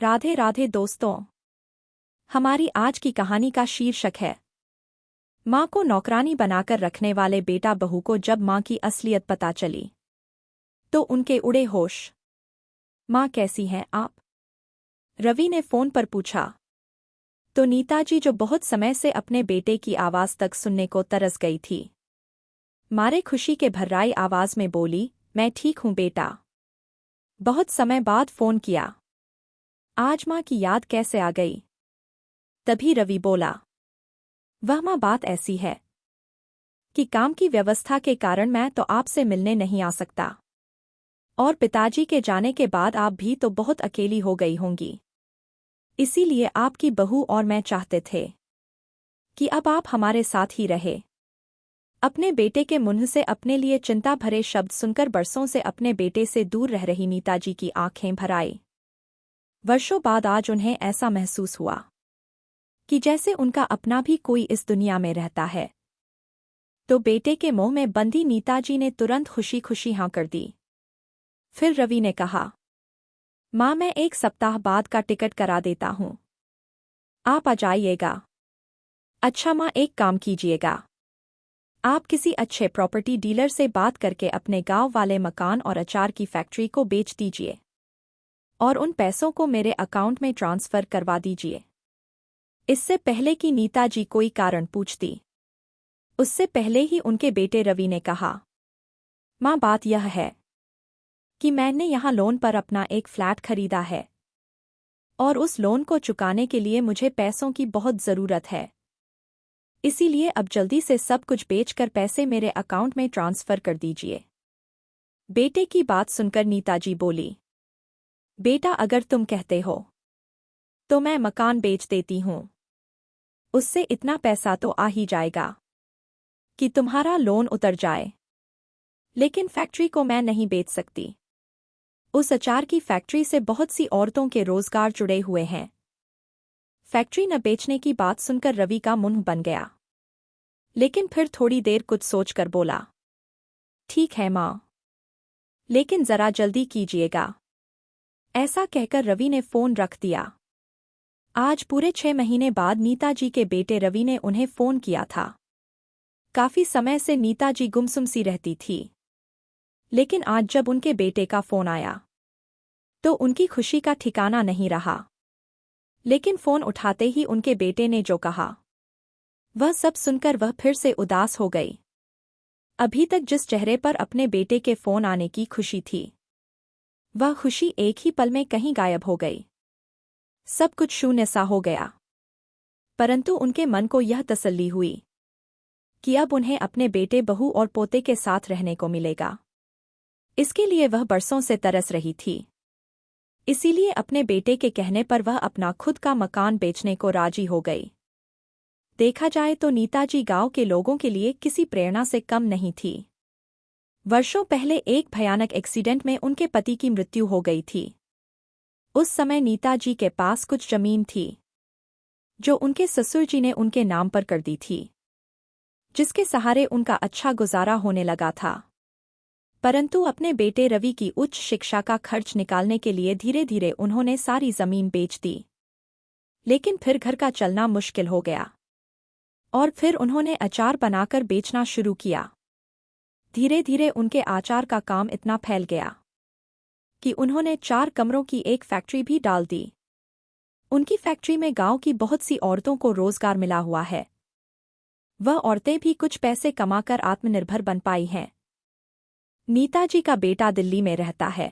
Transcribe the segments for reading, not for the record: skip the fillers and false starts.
राधे राधे दोस्तों। हमारी आज की कहानी का शीर्षक है माँ को नौकरानी बनाकर रखने वाले बेटा बहू को जब माँ की असलियत पता चली तो उनके उड़े होश। माँ कैसी हैं आप? रवि ने फोन पर पूछा तो नीताजी, जो बहुत समय से अपने बेटे की आवाज तक सुनने को तरस गई थी, मारे खुशी के भर्राई आवाज में बोली, मैं ठीक हूँ बेटा। बहुत समय बाद फोन किया, आज माँ की याद कैसे आ गई? तभी रवि बोला, वह माँ बात ऐसी है कि काम की व्यवस्था के कारण मैं तो आपसे मिलने नहीं आ सकता, और पिताजी के जाने के बाद आप भी तो बहुत अकेली हो गई होंगी। इसीलिए आपकी बहू और मैं चाहते थे कि अब आप हमारे साथ ही रहे। अपने बेटे के मुंह से अपने लिए चिंता भरे शब्द सुनकर बरसों से अपने बेटे से दूर रह रही नीताजी की आंखें भर आई। वर्षों बाद आज उन्हें ऐसा महसूस हुआ कि जैसे उनका अपना भी कोई इस दुनिया में रहता है। तो बेटे के मुंह में बंधी नीताजी ने तुरंत खुशी खुशी हाँ कर दी। फिर रवि ने कहा, माँ मैं 1 सप्ताह बाद का टिकट करा देता हूँ, आप आ जाइएगा। अच्छा माँ, एक काम कीजिएगा, आप किसी अच्छे प्रॉपर्टी डीलर से बात करके अपने गांव वाले मकान और अचार की फैक्ट्री को बेच दीजिए और उन पैसों को मेरे अकाउंट में ट्रांसफर करवा दीजिए। इससे पहले कि नीताजी कोई कारण पूछती, उससे पहले ही उनके बेटे रवि ने कहा, माँ बात यह है कि मैंने यहाँ लोन पर अपना एक फ्लैट खरीदा है और उस लोन को चुकाने के लिए मुझे पैसों की बहुत ज़रूरत है। इसीलिए अब जल्दी से सब कुछ बेचकर पैसे मेरे अकाउंट में ट्रांसफर कर दीजिए। बेटे की बात सुनकर नीताजी बोली, बेटा अगर तुम कहते हो तो मैं मकान बेच देती हूँ, उससे इतना पैसा तो आ ही जाएगा कि तुम्हारा लोन उतर जाए। लेकिन फैक्ट्री को मैं नहीं बेच सकती, उस अचार की फैक्ट्री से बहुत सी औरतों के रोजगार जुड़े हुए हैं। फैक्ट्री न बेचने की बात सुनकर रवि का मुंह बन गया, लेकिन फिर थोड़ी देर कुछ सोचकर बोला, ठीक है माँ, लेकिन जरा जल्दी कीजिएगा। ऐसा कहकर रवि ने फोन रख दिया। आज पूरे 6 महीने बाद नीताजी के बेटे रवि ने उन्हें फोन किया था। काफी समय से नीताजी गुमसुम सी रहती थी, लेकिन आज जब उनके बेटे का फोन आया तो उनकी खुशी का ठिकाना नहीं रहा। लेकिन फोन उठाते ही उनके बेटे ने जो कहा, वह सब सुनकर वह फिर से उदास हो गई। अभी तक जिस चेहरे पर अपने बेटे के फोन आने की खुशी थी, वह खुशी एक ही पल में कहीं गायब हो गई। सब कुछ शून्य सा हो गया। परंतु उनके मन को यह तसल्ली हुई कि अब उन्हें अपने बेटे बहू और पोते के साथ रहने को मिलेगा। इसके लिए वह बरसों से तरस रही थी। इसीलिए अपने बेटे के कहने पर वह अपना खुद का मकान बेचने को राजी हो गई। देखा जाए तो नीताजी गांव के लोगों के लिए किसी प्रेरणा से कम नहीं थी। वर्षों पहले एक भयानक एक्सीडेंट में उनके पति की मृत्यु हो गई थी। उस समय नीताजी के पास कुछ जमीन थी जो उनके ससुर जी ने उनके नाम पर कर दी थी, जिसके सहारे उनका अच्छा गुजारा होने लगा था। परंतु अपने बेटे रवि की उच्च शिक्षा का खर्च निकालने के लिए धीरे धीरे उन्होंने सारी जमीन बेच दी। लेकिन फिर घर का चलना मुश्किल हो गया और फिर उन्होंने अचार बनाकर बेचना शुरू किया। धीरे धीरे उनके आचार का काम इतना फैल गया कि उन्होंने 4 कमरों की एक फैक्ट्री भी डाल दी। उनकी फैक्ट्री में गांव की बहुत सी औरतों को रोजगार मिला हुआ है। वह औरतें भी कुछ पैसे कमाकर आत्मनिर्भर बन पाई हैं। नीताजी का बेटा दिल्ली में रहता है,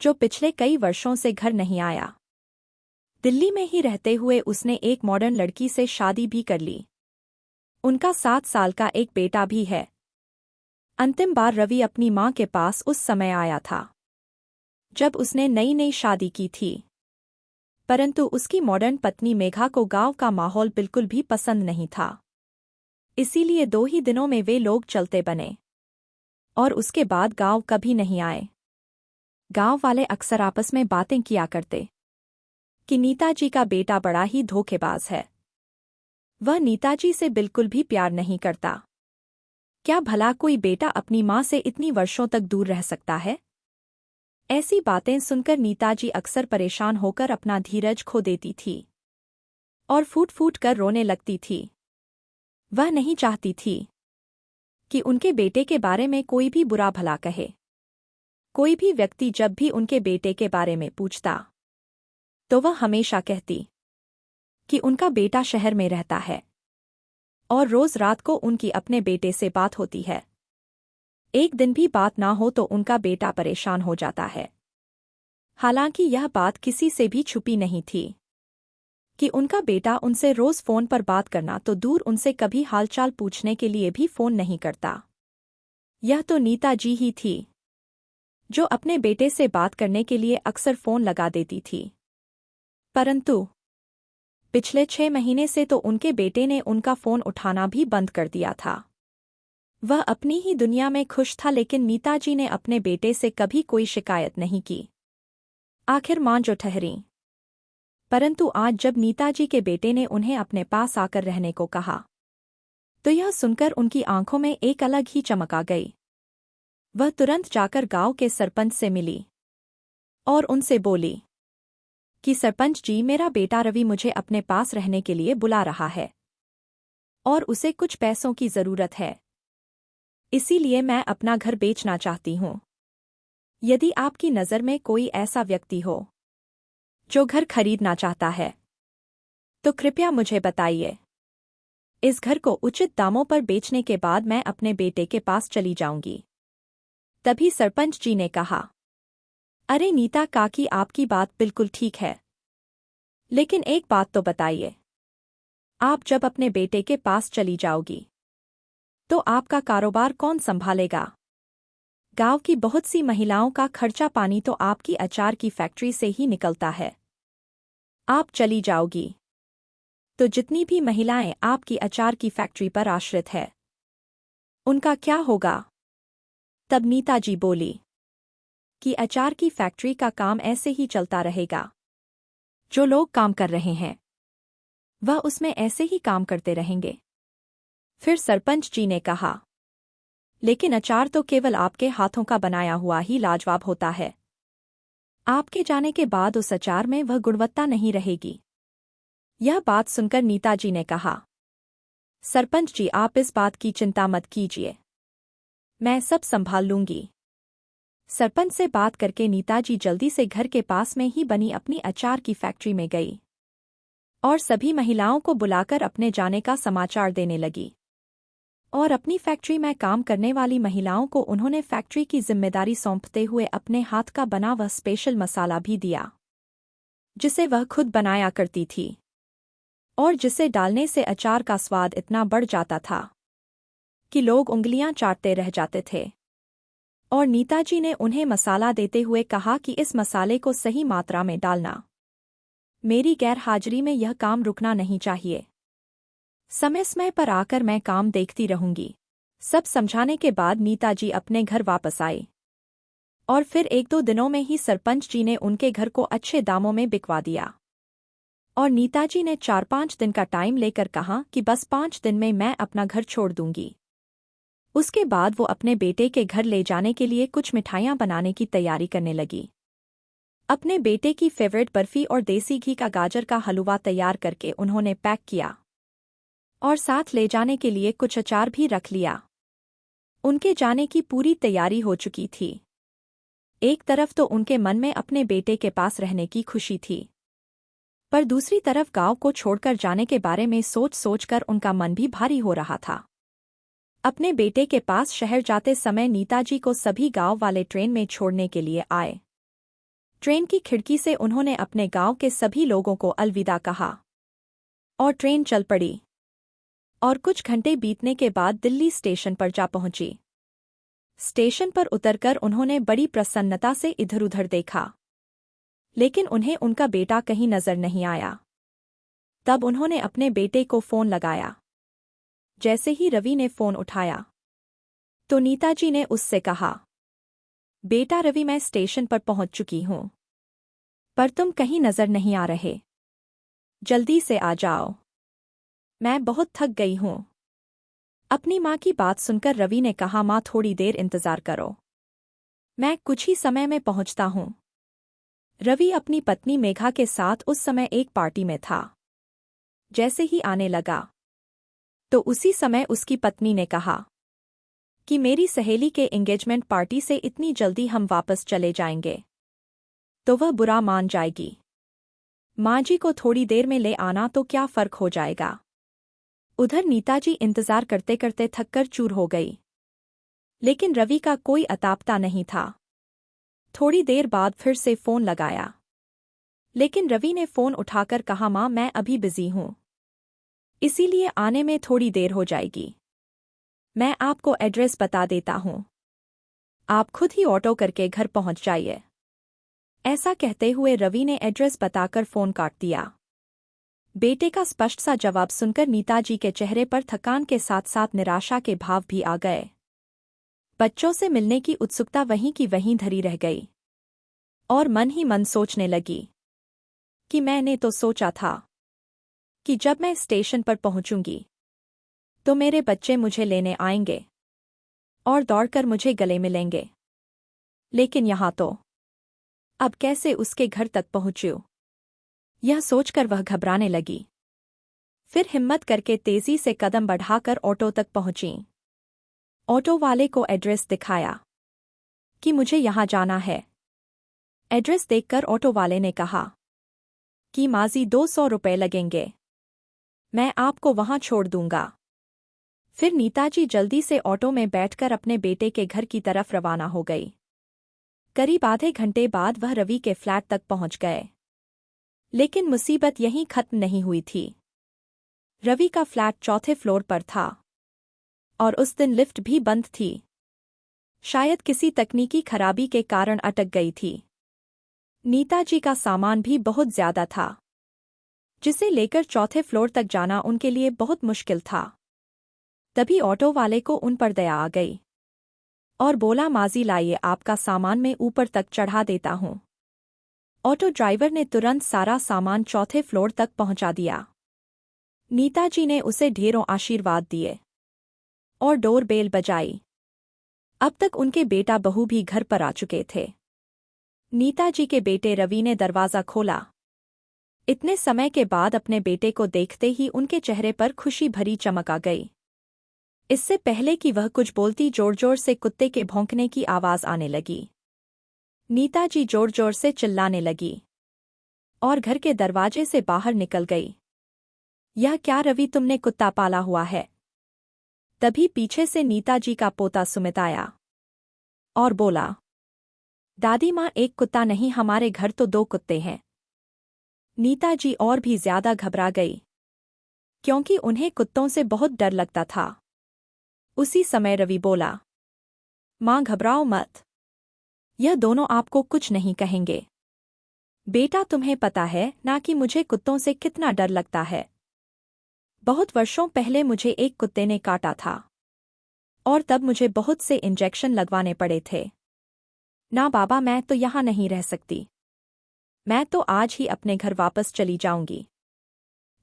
जो पिछले कई वर्षों से घर नहीं आया। दिल्ली में ही रहते हुए उसने एक मॉडर्न लड़की से शादी भी कर ली। उनका 7 साल का एक बेटा भी है। अंतिम बार रवि अपनी माँ के पास उस समय आया था जब उसने नई नई शादी की थी। परंतु उसकी मॉडर्न पत्नी मेघा को गांव का माहौल बिल्कुल भी पसंद नहीं था। इसीलिए 2 ही दिनों में वे लोग चलते बने और उसके बाद गांव कभी नहीं आए। गांव वाले अक्सर आपस में बातें किया करते कि नीताजी का बेटा बड़ा ही धोखेबाज है, वह नीताजी से बिल्कुल भी प्यार नहीं करता। क्या भला कोई बेटा अपनी माँ से इतनी वर्षों तक दूर रह सकता है? ऐसी बातें सुनकर नीताजी अक्सर परेशान होकर अपना धीरज खो देती थी और फूट फूट कर रोने लगती थी। वह नहीं चाहती थी कि उनके बेटे के बारे में कोई भी बुरा भला कहे। कोई भी व्यक्ति जब भी उनके बेटे के बारे में पूछता तो वह हमेशा कहती कि उनका बेटा शहर में रहता है और रोज रात को उनकी अपने बेटे से बात होती है। एक दिन भी बात ना हो तो उनका बेटा परेशान हो जाता है। हालांकि यह बात किसी से भी छुपी नहीं थी कि उनका बेटा उनसे रोज फोन पर बात करना तो दूर उनसे कभी हालचाल पूछने के लिए भी फोन नहीं करता। यह तो नीताजी ही थी जो अपने बेटे से बात करने के लिए अक्सर फोन लगा देती थी। परंतु पिछले 6 महीने से तो उनके बेटे ने उनका फोन उठाना भी बंद कर दिया था। वह अपनी ही दुनिया में खुश था, लेकिन नीताजी ने अपने बेटे से कभी कोई शिकायत नहीं की। आखिर मान जो ठहरी। परंतु आज जब नीताजी के बेटे ने उन्हें अपने पास आकर रहने को कहा तो यह सुनकर उनकी आंखों में एक अलग ही चमक आ गई। वह तुरंत जाकर गांव के सरपंच से मिली और उनसे बोली कि सरपंच जी, मेरा बेटा रवि मुझे अपने पास रहने के लिए बुला रहा है और उसे कुछ पैसों की जरूरत है। इसीलिए मैं अपना घर बेचना चाहती हूँ। यदि आपकी नज़र में कोई ऐसा व्यक्ति हो जो घर खरीदना चाहता है तो कृपया मुझे बताइए। इस घर को उचित दामों पर बेचने के बाद मैं अपने बेटे के पास चली जाऊंगी। तभी सरपंच जी ने कहा, अरे नीता काकी, आपकी बात बिल्कुल ठीक है, लेकिन एक बात तो बताइए, आप जब अपने बेटे के पास चली जाओगी तो आपका कारोबार कौन संभालेगा? गांव की बहुत सी महिलाओं का खर्चा पानी तो आपकी अचार की फैक्ट्री से ही निकलता है। आप चली जाओगी तो जितनी भी महिलाएं आपकी अचार की फैक्ट्री पर आश्रित है, उनका क्या होगा? तब नीताजी बोली कि अचार की फैक्ट्री का काम ऐसे ही चलता रहेगा। जो लोग काम कर रहे हैं वह उसमें ऐसे ही काम करते रहेंगे। फिर सरपंच जी ने कहा, लेकिन अचार तो केवल आपके हाथों का बनाया हुआ ही लाजवाब होता है। आपके जाने के बाद उस अचार में वह गुणवत्ता नहीं रहेगी। यह बात सुनकर नीताजी ने कहा, सरपंच जी, आप इस बात की चिंता मत कीजिए, मैं सब संभाल लूंगी। सरपंच से बात करके नीताजी जल्दी से घर के पास में ही बनी अपनी अचार की फैक्ट्री में गई और सभी महिलाओं को बुलाकर अपने जाने का समाचार देने लगी। और अपनी फैक्ट्री में काम करने वाली महिलाओं को उन्होंने फैक्ट्री की जिम्मेदारी सौंपते हुए अपने हाथ का बना वह स्पेशल मसाला भी दिया जिसे वह खुद बनाया करती थी और जिसे डालने से अचार का स्वाद इतना बढ़ जाता था कि लोग उंगलियां चाटते रह जाते थे। और नीताजी ने उन्हें मसाला देते हुए कहा कि इस मसाले को सही मात्रा में डालना। मेरी गैर हाजिरी में यह काम रुकना नहीं चाहिए। समय समय पर आकर मैं काम देखती रहूंगी। सब समझाने के बाद नीताजी अपने घर वापस आए और फिर 1-2 दिनों में ही सरपंच जी ने उनके घर को अच्छे दामों में बिकवा दिया। और नीताजी ने 4-5 दिन का टाइम लेकर कहा कि बस 5 दिन में मैं अपना घर छोड़ दूंगी। उसके बाद वो अपने बेटे के घर ले जाने के लिए कुछ मिठाइयां बनाने की तैयारी करने लगी। अपने बेटे की फेवरेट बर्फी और देसी घी का गाजर का हलवा तैयार करके उन्होंने पैक किया और साथ ले जाने के लिए कुछ अचार भी रख लिया। उनके जाने की पूरी तैयारी हो चुकी थी। एक तरफ तो उनके मन में अपने बेटे के पास रहने की खुशी थी, पर दूसरी तरफ गांव को छोड़कर जाने के बारे में सोच सोचकर उनका मन भी भारी हो रहा था। अपने बेटे के पास शहर जाते समय नीताजी को सभी गांव वाले ट्रेन में छोड़ने के लिए आए। ट्रेन की खिड़की से उन्होंने अपने गांव के सभी लोगों को अलविदा कहा और ट्रेन चल पड़ी और कुछ घंटे बीतने के बाद दिल्ली स्टेशन पर जा पहुंची। स्टेशन पर उतरकर उन्होंने बड़ी प्रसन्नता से इधर-उधर देखा, लेकिन उन्हें उनका बेटा कहीं नजर नहीं आया। तब उन्होंने अपने बेटे को फोन लगाया। जैसे ही रवि ने फोन उठाया तो नीताजी ने उससे कहा, बेटा रवि, मैं स्टेशन पर पहुंच चुकी हूं, पर तुम कहीं नजर नहीं आ रहे। जल्दी से आ जाओ, मैं बहुत थक गई हूं। अपनी मां की बात सुनकर रवि ने कहा, मां थोड़ी देर इंतजार करो, मैं कुछ ही समय में पहुंचता हूं। रवि अपनी पत्नी मेघा के साथ उस समय एक पार्टी में था। जैसे ही आने लगा तो उसी समय उसकी पत्नी ने कहा कि मेरी सहेली के एंगेजमेंट पार्टी से इतनी जल्दी हम वापस चले जाएंगे तो वह बुरा मान जाएगी। माँ जी को थोड़ी देर में ले आना तो क्या फर्क हो जाएगा। उधर नीताजी इंतजार करते करते थककर चूर हो गई, लेकिन रवि का कोई अतापता नहीं था। थोड़ी देर बाद फिर से फोन लगाया, लेकिन रवि ने फोन उठाकर कहा, माँ मैं अभी बिजी हूँ, इसीलिए आने में थोड़ी देर हो जाएगी। मैं आपको एड्रेस बता देता हूँ, आप खुद ही ऑटो करके घर पहुंच जाइए। ऐसा कहते हुए रवि ने एड्रेस बताकर फोन काट दिया। बेटे का स्पष्ट सा जवाब सुनकर नीताजी के चेहरे पर थकान के साथ साथ निराशा के भाव भी आ गए। बच्चों से मिलने की उत्सुकता वहीं की वहीं धरी रह गई और मन ही मन सोचने लगी कि मैंने तो सोचा था कि जब मैं स्टेशन पर पहुंचूंगी तो मेरे बच्चे मुझे लेने आएंगे और दौड़कर मुझे गले मिलेंगे, लेकिन यहाँ तो अब कैसे उसके घर तक पहुंचूं? यह सोचकर वह घबराने लगी। फिर हिम्मत करके तेजी से कदम बढ़ाकर ऑटो तक पहुंची। ऑटो वाले को एड्रेस दिखाया कि मुझे यहाँ जाना है। एड्रेस देखकर ऑटो वाले ने कहा कि माजी 200 रुपये लगेंगे, मैं आपको वहां छोड़ दूंगा। फिर नीताजी जल्दी से ऑटो में बैठकर अपने बेटे के घर की तरफ रवाना हो गई। करीब आधे घंटे बाद वह रवि के फ्लैट तक पहुंच गए, लेकिन मुसीबत यहीं खत्म नहीं हुई थी। रवि का फ्लैट चौथे फ्लोर पर था और उस दिन लिफ्ट भी बंद थी। शायद किसी तकनीकी खराबी के कारण अटक गई थी। नीताजी का सामान भी बहुत ज्यादा था, जिसे लेकर चौथे फ्लोर तक जाना उनके लिए बहुत मुश्किल था। तभी ऑटो वाले को उन पर दया आ गई और बोला, माजी लाइए, आपका सामान मैं ऊपर तक चढ़ा देता हूं। ऑटो ड्राइवर ने तुरंत सारा सामान चौथे फ्लोर तक पहुंचा दिया। नीताजी ने उसे ढेरों आशीर्वाद दिए और डोर बेल बजाई। अब तक उनके बेटा बहू भी घर पर आ चुके थे। नीताजी के बेटे रवि ने दरवाजा खोला। इतने समय के बाद अपने बेटे को देखते ही उनके चेहरे पर खुशी भरी चमक आ गई। इससे पहले कि वह कुछ बोलती, जोर जोर से कुत्ते के भौंकने की आवाज आने लगी। नीताजी जोर जोर से चिल्लाने लगी और घर के दरवाजे से बाहर निकल गई। यह क्या रवि, तुमने कुत्ता पाला हुआ है? तभी पीछे से नीताजी का पोता सुमित आया और बोला, दादी माँ, एक कुत्ता नहीं, हमारे घर तो 2 कुत्ते हैं। नीताजी और भी ज्यादा घबरा गई, क्योंकि उन्हें कुत्तों से बहुत डर लगता था। उसी समय रवि बोला, माँ घबराओ मत, यह दोनों आपको कुछ नहीं कहेंगे। बेटा, तुम्हें पता है ना कि मुझे कुत्तों से कितना डर लगता है। बहुत वर्षों पहले मुझे एक कुत्ते ने काटा था और तब मुझे बहुत से इंजेक्शन लगवाने पड़े थे। ना बाबा, मैं तो यहाँ नहीं रह सकती, मैं तो आज ही अपने घर वापस चली जाऊंगी।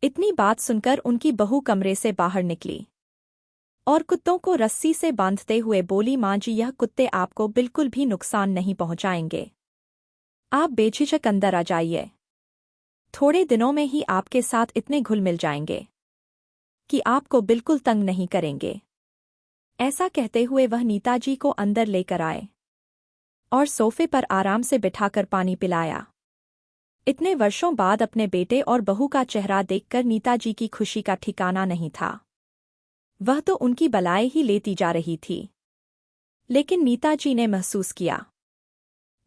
इतनी बात सुनकर उनकी बहू कमरे से बाहर निकली और कुत्तों को रस्सी से बांधते हुए बोली, माँ जी, यह कुत्ते आपको बिल्कुल भी नुकसान नहीं पहुंचाएंगे, आप बेझिझक अंदर आ जाइए। थोड़े दिनों में ही आपके साथ इतने घुल मिल जाएंगे कि आपको बिल्कुल तंग नहीं करेंगे। ऐसा कहते हुए वह नीताजी को अंदर लेकर आए और सोफे पर आराम से बिठाकर पानी पिलाया। इतने वर्षों बाद अपने बेटे और बहू का चेहरा देखकर नीताजी की खुशी का ठिकाना नहीं था। वह तो उनकी बलाएं ही लेती जा रही थी, लेकिन नीताजी ने महसूस किया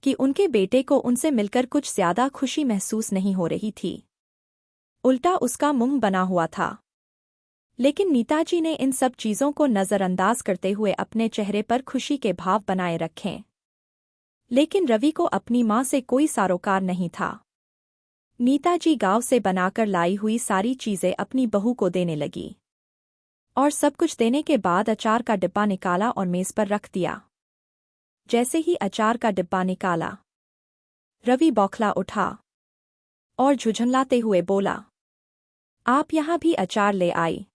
कि उनके बेटे को उनसे मिलकर कुछ ज्यादा खुशी महसूस नहीं हो रही थी। उल्टा उसका मुंह बना हुआ था। लेकिन नीताजी ने इन सब चीजों को नजरअंदाज करते हुए अपने चेहरे पर खुशी के भाव बनाए रखे। लेकिन रवि को अपनी मां से कोई सरोकार नहीं था। नीताजी गांव से बनाकर लाई हुई सारी चीजें अपनी बहू को देने लगी और सब कुछ देने के बाद अचार का डिब्बा निकाला और मेज पर रख दिया। जैसे ही अचार का डिब्बा निकाला, रवि बौखला उठा और झुझलाते हुए बोला, आप यहाँ भी अचार ले आई?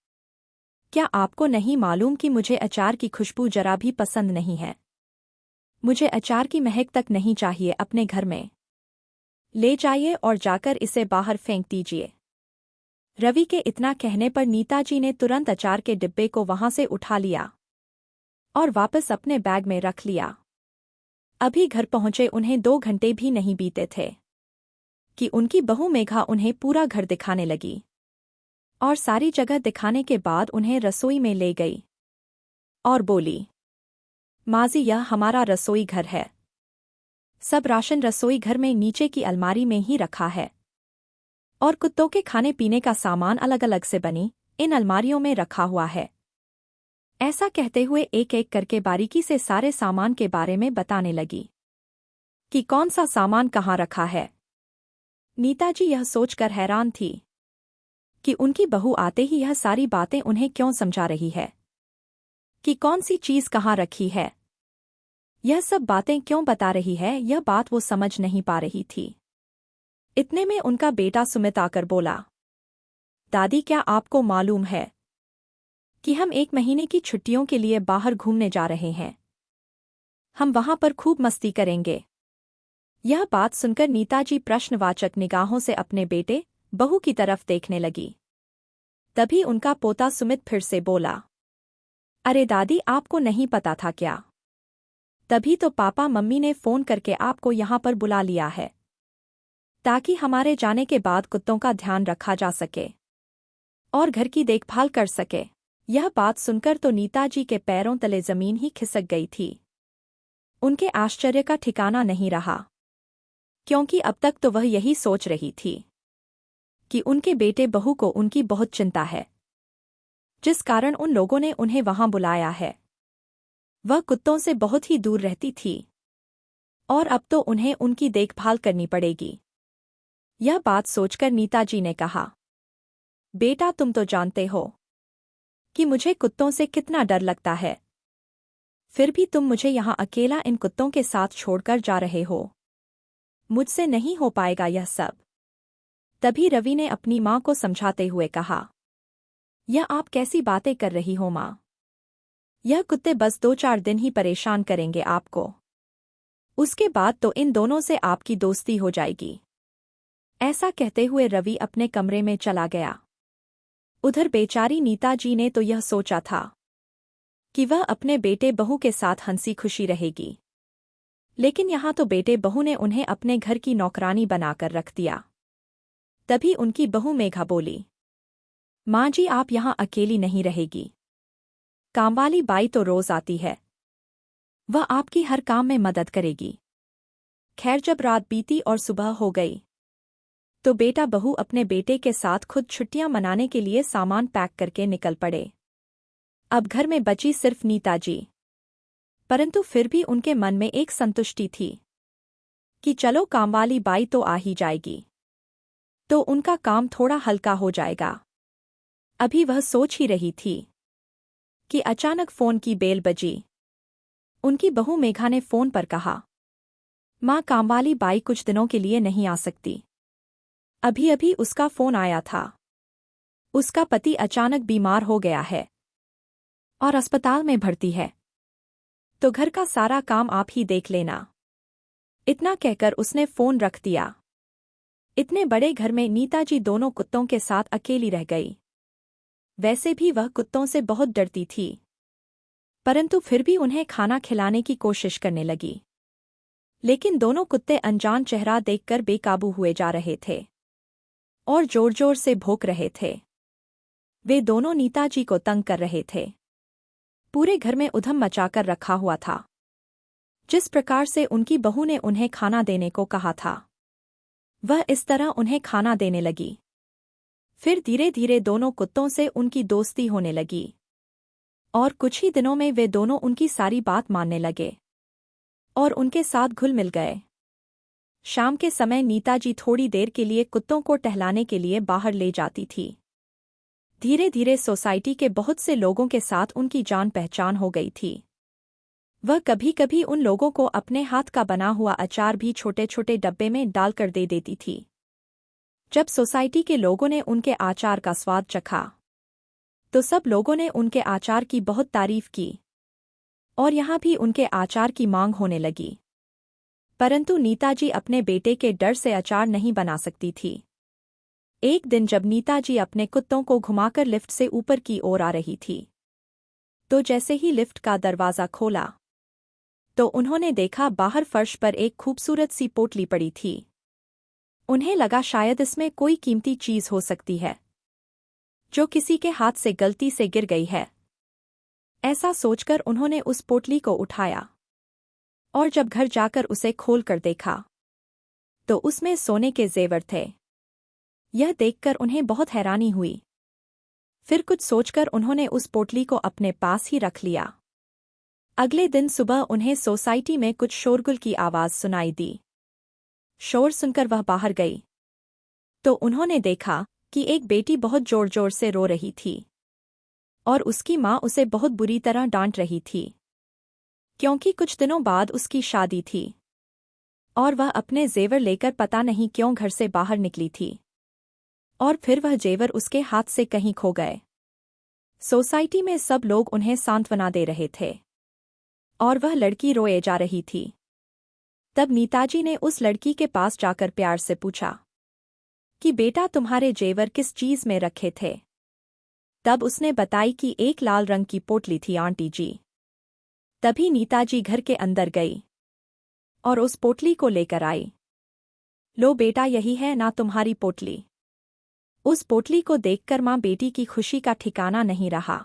क्या आपको नहीं मालूम कि मुझे अचार की खुशबू जरा भी पसंद नहीं है? मुझे अचार की महक तक नहीं चाहिए अपने घर में। ले जाइए और जाकर इसे बाहर फेंक दीजिए। रवि के इतना कहने पर नीताजी ने तुरंत अचार के डिब्बे को वहां से उठा लिया और वापस अपने बैग में रख लिया। अभी घर पहुंचे उन्हें 2 घंटे भी नहीं बीते थे कि उनकी बहू मेघा उन्हें पूरा घर दिखाने लगी और सारी जगह दिखाने के बाद उन्हें रसोई में ले गई और बोली, माजी यह हमारा रसोई घर है। सब राशन रसोई घर में नीचे की अलमारी में ही रखा है और कुत्तों के खाने पीने का सामान अलग अलग से बनी इन अलमारियों में रखा हुआ है। ऐसा कहते हुए एक एक करके बारीकी से सारे सामान के बारे में बताने लगी कि कौन सा सामान कहाँ रखा है। नीताजी यह सोचकर हैरान थी कि उनकी बहू आते ही यह सारी बातें उन्हें क्यों समझा रही है, कि कौन सी चीज कहाँ रखी है, यह सब बातें क्यों बता रही है। यह बात वो समझ नहीं पा रही थी। इतने में उनका बेटा सुमित आकर बोला, दादी क्या आपको मालूम है कि हम 1 महीने की छुट्टियों के लिए बाहर घूमने जा रहे हैं। हम वहां पर खूब मस्ती करेंगे। यह बात सुनकर नीताजी प्रश्नवाचक निगाहों से अपने बेटे बहू की तरफ देखने लगी। तभी उनका पोता सुमित फिर से बोला, अरे दादी आपको नहीं पता था क्या? तभी तो पापा मम्मी ने फोन करके आपको यहाँ पर बुला लिया है ताकि हमारे जाने के बाद कुत्तों का ध्यान रखा जा सके और घर की देखभाल कर सके। यह बात सुनकर तो नीताजी के पैरों तले जमीन ही खिसक गई थी। उनके आश्चर्य का ठिकाना नहीं रहा, क्योंकि अब तक तो वह यही सोच रही थी कि उनके बेटे बहू को उनकी बहुत चिंता है, जिस कारण उन लोगों ने उन्हें वहां बुलाया है। वह कुत्तों से बहुत ही दूर रहती थी और अब तो उन्हें उनकी देखभाल करनी पड़ेगी। यह बात सोचकर नीताजी ने कहा, बेटा तुम तो जानते हो कि मुझे कुत्तों से कितना डर लगता है, फिर भी तुम मुझे यहाँ अकेला इन कुत्तों के साथ छोड़कर जा रहे हो। मुझसे नहीं हो पाएगा यह सब। तभी रवि ने अपनी माँ को समझाते हुए कहा, यह आप कैसी बातें कर रही हो माँ? यह कुत्ते बस 2-4 दिन ही परेशान करेंगे आपको, उसके बाद तो इन दोनों से आपकी दोस्ती हो जाएगी। ऐसा कहते हुए रवि अपने कमरे में चला गया। उधर बेचारी नीताजी ने तो यह सोचा था कि वह अपने बेटे बहू के साथ हंसी खुशी रहेगी, लेकिन यहाँ तो बेटे बहू ने उन्हें अपने घर की नौकरानी बनाकर रख दिया। तभी उनकी बहू मेघा बोली, माँ जी आप यहाँ अकेली नहीं रहेगी, कामवाली बाई तो रोज आती है, वह आपकी हर काम में मदद करेगी। खैर जब रात बीती और सुबह हो गई तो बेटा बहू अपने बेटे के साथ खुद छुट्टियां मनाने के लिए सामान पैक करके निकल पड़े। अब घर में बची सिर्फ नीताजी, परंतु फिर भी उनके मन में एक संतुष्टि थी कि चलो कामवाली बाई तो आ ही जाएगी तो उनका काम थोड़ा हल्का हो जाएगा। अभी वह सोच ही रही थी कि अचानक फोन की बेल बजी। उनकी बहू मेघा ने फोन पर कहा, माँ कामवाली बाई कुछ दिनों के लिए नहीं आ सकती। अभी अभी उसका फोन आया था, उसका पति अचानक बीमार हो गया है और अस्पताल में भर्ती है, तो घर का सारा काम आप ही देख लेना। इतना कहकर उसने फोन रख दिया। इतने बड़े घर में नीताजी दोनों कुत्तों के साथ अकेली रह गई। वैसे भी वह कुत्तों से बहुत डरती थी, परंतु फिर भी उन्हें खाना खिलाने की कोशिश करने लगी। लेकिन दोनों कुत्ते अनजान चेहरा देखकर बेकाबू हुए जा रहे थे और जोर जोर से भौंक रहे थे। वे दोनों नीताजी को तंग कर रहे थे। पूरे घर में उधम मचाकर रखा हुआ था। जिस प्रकार से उनकी बहू ने उन्हें खाना देने को कहा था, वह इस तरह उन्हें खाना देने लगी। फिर धीरे धीरे दोनों कुत्तों से उनकी दोस्ती होने लगी और कुछ ही दिनों में वे दोनों उनकी सारी बात मानने लगे और उनके साथ घुल मिल गए। शाम के समय नीताजी थोड़ी देर के लिए कुत्तों को टहलाने के लिए बाहर ले जाती थी। धीरे धीरे सोसाइटी के बहुत से लोगों के साथ उनकी जान पहचान हो गई थी। वह कभी कभी उन लोगों को अपने हाथ का बना हुआ अचार भी छोटे छोटे डब्बे में डालकर दे देती थी। जब सोसाइटी के लोगों ने उनके आचार का स्वाद चखा तो सब लोगों ने उनके आचार की बहुत तारीफ की। और यहाँ भी उनके अचार की मांग होने लगी। परंतु नीताजी अपने बेटे के डर से अचार नहीं बना सकती थी। एक दिन जब नीताजी अपने कुत्तों को घुमाकर लिफ्ट से ऊपर की ओर आ रही थी, तो जैसे ही लिफ्ट का दरवाज़ा खोला तो उन्होंने देखा बाहर फर्श पर एक खूबसूरत सी पोटली पड़ी थी। उन्हें लगा शायद इसमें कोई कीमती चीज़ हो सकती है जो किसी के हाथ से गलती से गिर गई है। ऐसा सोचकर उन्होंने उस पोटली को उठाया और जब घर जाकर उसे खोलकर देखा तो उसमें सोने के जेवर थे। यह देखकर उन्हें बहुत हैरानी हुई। फिर कुछ सोचकर उन्होंने उस पोटली को अपने पास ही रख लिया। अगले दिन सुबह उन्हें सोसाइटी में कुछ शोरगुल की आवाज़ सुनाई दी। शोर सुनकर वह बाहर गई तो उन्होंने देखा कि एक बेटी बहुत जोर-जोर से रो रही थी और उसकी माँ उसे बहुत बुरी तरह डांट रही थी, क्योंकि कुछ दिनों बाद उसकी शादी थी और वह अपने जेवर लेकर पता नहीं क्यों घर से बाहर निकली थी और फिर वह जेवर उसके हाथ से कहीं खो गए। सोसाइटी में सब लोग उन्हें सांत्वना दे रहे थे और वह लड़की रोए जा रही थी। तब नीताजी ने उस लड़की के पास जाकर प्यार से पूछा कि बेटा तुम्हारे जेवर किस चीज़ में रखे थे? तब उसने बताई कि एक लाल रंग की पोटली थी आंटी जी। तभी नीताजी घर के अंदर गई और उस पोटली को लेकर आई। लो बेटा, यही है ना तुम्हारी पोटली। उस पोटली को देखकर माँ बेटी की खुशी का ठिकाना नहीं रहा।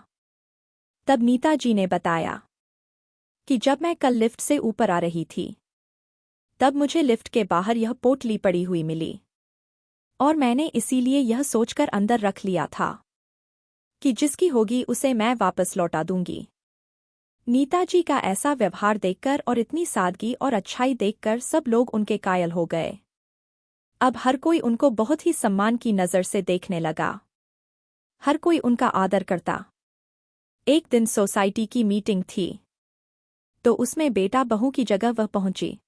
तब नीताजी ने बताया कि जब मैं कल लिफ्ट से ऊपर आ रही थी तब मुझे लिफ्ट के बाहर यह पोटली पड़ी हुई मिली और मैंने इसीलिए यह सोचकर अंदर रख लिया था कि जिसकी होगी उसे मैं वापस लौटा दूंगी। नीताजी का ऐसा व्यवहार देखकर और इतनी सादगी और अच्छाई देखकर सब लोग उनके कायल हो गए। अब हर कोई उनको बहुत ही सम्मान की नज़र से देखने लगा। हर कोई उनका आदर करता। एक दिन सोसाइटी की मीटिंग थी तो उसमें बेटा बहू की जगह वह पहुंची।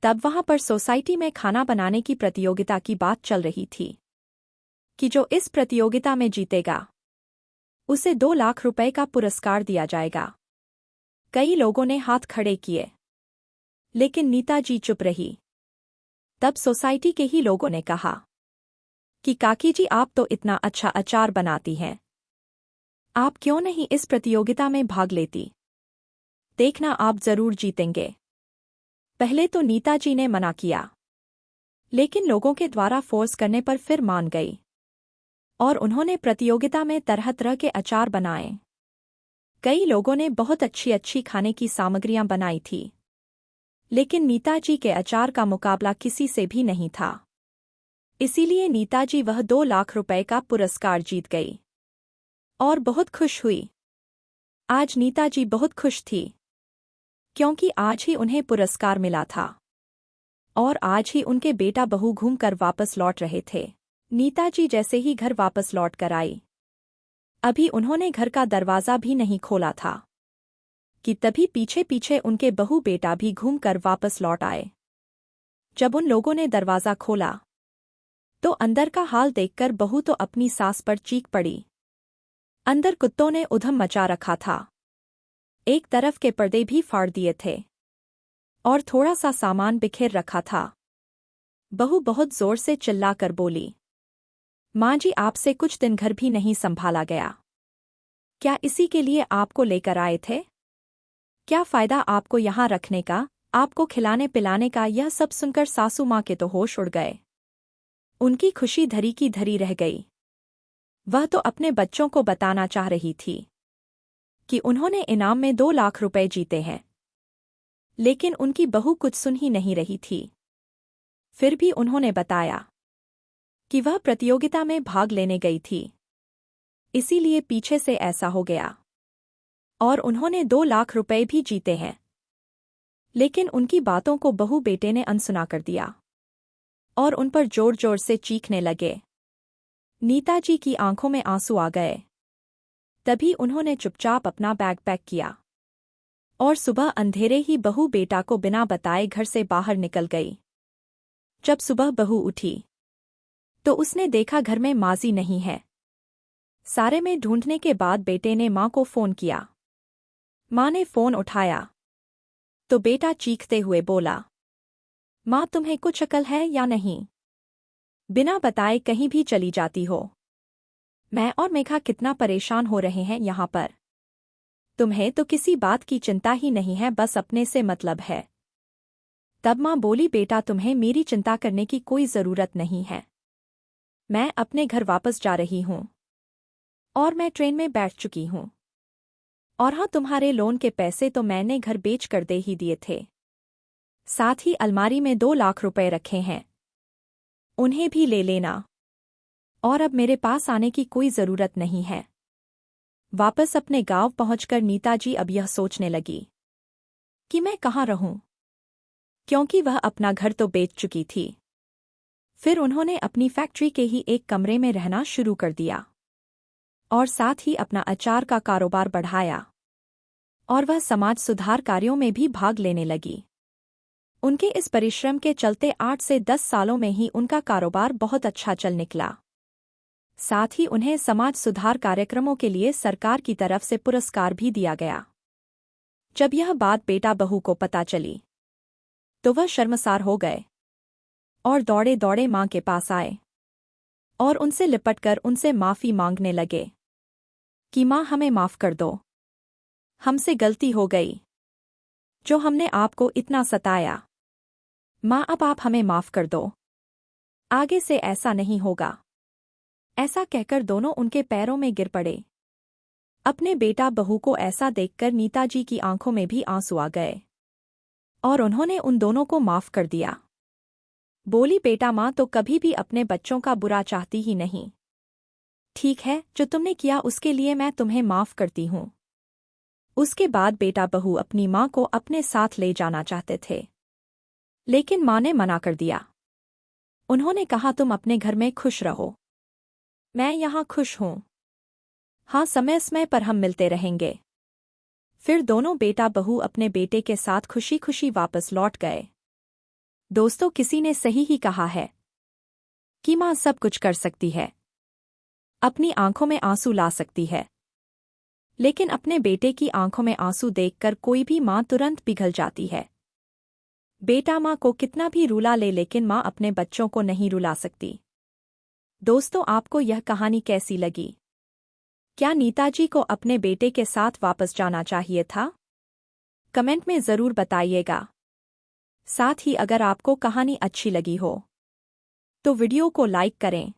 तब वहां पर सोसाइटी में खाना बनाने की प्रतियोगिता की बात चल रही थी कि जो इस प्रतियोगिता में जीतेगा उसे 2 लाख रुपए का पुरस्कार दिया जाएगा। कई लोगों ने हाथ खड़े किए, लेकिन नीताजी चुप रही। तब सोसाइटी के ही लोगों ने कहा कि काकी जी, आप तो इतना अच्छा अचार बनाती हैं, आप क्यों नहीं इस प्रतियोगिता में भाग लेती? देखना आप जरूर जीतेंगे। पहले तो नीताजी ने मना किया, लेकिन लोगों के द्वारा फोर्स करने पर फिर मान गई और उन्होंने प्रतियोगिता में तरह तरह के अचार बनाए। कई लोगों ने बहुत अच्छी अच्छी खाने की सामग्रियां बनाई थी, लेकिन नीताजी के अचार का मुकाबला किसी से भी नहीं था। इसीलिए नीताजी वह 2 लाख रुपए का पुरस्कार जीत गई और बहुत खुश हुई। आज नीताजी बहुत खुश थी, क्योंकि आज ही उन्हें पुरस्कार मिला था और आज ही उनके बेटा बहू घूमकर वापस लौट रहे थे। नीताजी जैसे ही घर वापस लौट कर आई, अभी उन्होंने घर का दरवाज़ा भी नहीं खोला था कि तभी पीछे पीछे उनके बहू बेटा भी घूमकर वापस लौट आए। जब उन लोगों ने दरवाज़ा खोला तो अंदर का हाल देखकर बहू तो अपनी सास पर चीख पड़ी। अंदर कुत्तों ने उधम मचा रखा था। एक तरफ के पर्दे भी फाड़ दिए थे और थोड़ा सा सामान बिखेर रखा था। बहू बहुत जोर से चिल्लाकर बोली, माँ जी, आपसे कुछ दिन घर भी नहीं संभाला गया। क्या इसी के लिए आपको लेकर आए थे? क्या फायदा आपको यहाँ रखने का, आपको खिलाने पिलाने का? यह सब सुनकर सासू माँ के तो होश उड़ गए। उनकी खुशी धरी की धरी रह गई। वह तो अपने बच्चों को बताना चाह रही थी कि उन्होंने इनाम में 2 लाख रुपए जीते हैं, लेकिन उनकी बहू कुछ सुन ही नहीं रही थी। फिर भी उन्होंने बताया कि वह प्रतियोगिता में भाग लेने गई थी, इसीलिए पीछे से ऐसा हो गया और उन्होंने 2 लाख रुपए भी जीते हैं। लेकिन उनकी बातों को बहू बेटे ने अनसुना कर दिया और उन पर जोर जोर से चीखने लगे। नीताजी की आंखों में आंसू आ गए। तभी उन्होंने चुपचाप अपना बैग पैक किया और सुबह अंधेरे ही बहू बेटा को बिना बताए घर से बाहर निकल गई। जब सुबह बहू उठी तो उसने देखा घर में माजी नहीं है। सारे में ढूंढने के बाद बेटे ने माँ को फोन किया माँ ने फोन उठाया तो बेटा चीखते हुए बोला, माँ तुम्हें कुछ अकल है या नहीं? बिना बताए कहीं भी चली जाती हो। मैं और मेघा कितना परेशान हो रहे हैं यहाँ पर। तुम्हें तो किसी बात की चिंता ही नहीं है, बस अपने से मतलब है। तब माँ बोली, बेटा तुम्हें मेरी चिंता करने की कोई जरूरत नहीं है। मैं अपने घर वापस जा रही हूँ और मैं ट्रेन में बैठ चुकी हूँ। और हाँ, तुम्हारे लोन के पैसे तो मैंने घर बेच कर दे ही दिए थे। साथ ही अलमारी में 2 लाख रुपए रखे हैं, उन्हें भी ले लेना। और अब मेरे पास आने की कोई जरूरत नहीं है। वापस अपने गांव पहुंचकर नीताजी अब यह सोचने लगी कि मैं कहाँ रहूं, क्योंकि वह अपना घर तो बेच चुकी थी। फिर उन्होंने अपनी फैक्ट्री के ही एक कमरे में रहना शुरू कर दिया और साथ ही अपना अचार का कारोबार बढ़ाया और वह समाज सुधार कार्यों में भी भाग लेने लगी। उनके इस परिश्रम के चलते 8 से 10 सालों में ही उनका कारोबार बहुत अच्छा चल निकला। साथ ही उन्हें समाज सुधार कार्यक्रमों के लिए सरकार की तरफ से पुरस्कार भी दिया गया। जब यह बात बेटा बहू को पता चली तो वह शर्मसार हो गए और दौड़े दौड़े माँ के पास आए और उनसे लिपटकर उनसे माफ़ी मांगने लगे कि माँ हमें माफ़ कर दो, हमसे गलती हो गई जो हमने आपको इतना सताया। माँ अब आप हमें माफ़ कर दो, आगे से ऐसा नहीं होगा। ऐसा कहकर दोनों उनके पैरों में गिर पड़े। अपने बेटा बहू को ऐसा देखकर नीताजी की आंखों में भी आंसू आ गए और उन्होंने उन दोनों को माफ़ कर दिया। बोली, बेटा माँ तो कभी भी अपने बच्चों का बुरा चाहती ही नहीं। ठीक है, जो तुमने किया उसके लिए मैं तुम्हें माफ़ करती हूँ। उसके बाद बेटा बहू अपनी माँ को अपने साथ ले जाना चाहते थे, लेकिन माँ ने मना कर दिया। उन्होंने कहा, तुम अपने घर में खुश रहो, मैं यहाँ खुश हूँ। हाँ, समय समय पर हम मिलते रहेंगे। फिर दोनों बेटा बहू अपने बेटे के साथ खुशी खुशी वापस लौट गए। दोस्तों, किसी ने सही ही कहा है कि माँ सब कुछ कर सकती है, अपनी आंखों में आंसू ला सकती है, लेकिन अपने बेटे की आंखों में आंसू देखकर कोई भी माँ तुरंत पिघल जाती है। बेटा माँ को कितना भी रुला ले, लेकिन माँ अपने बच्चों को नहीं रुला सकती। दोस्तों, आपको यह कहानी कैसी लगी? क्या नीताजी को अपने बेटे के साथ वापस जाना चाहिए था? कमेंट में ज़रूर बताइएगा। साथ ही अगर आपको कहानी अच्छी लगी हो तो वीडियो को लाइक करें।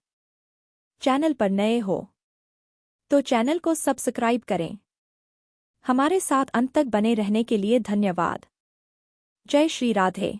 चैनल पर नए हो तो चैनल को सब्सक्राइब करें। हमारे साथ अंत तक बने रहने के लिए धन्यवाद। जय श्री राधे।